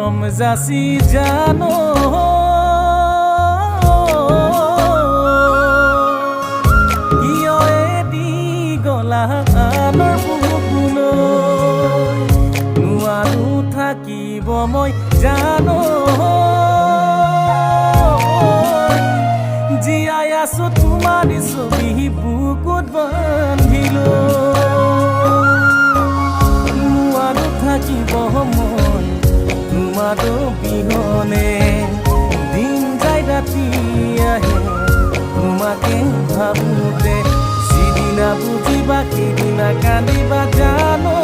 মৰম যাচি জানো কিয় এদি গলা আনৰ বুকুলৈ নোৱাৰো থাকিব মই জানো জীয়াই আছো তোমাৰ ছবি বুকুত বান্ধিলো নোৱাৰো থাকিব মই তোমাৰ বিহনে দিন যায় ৰাতি আহে তোমাকে ভাবোতে সিদিনা বুজিবা সিদিনা কান্দিবা জানো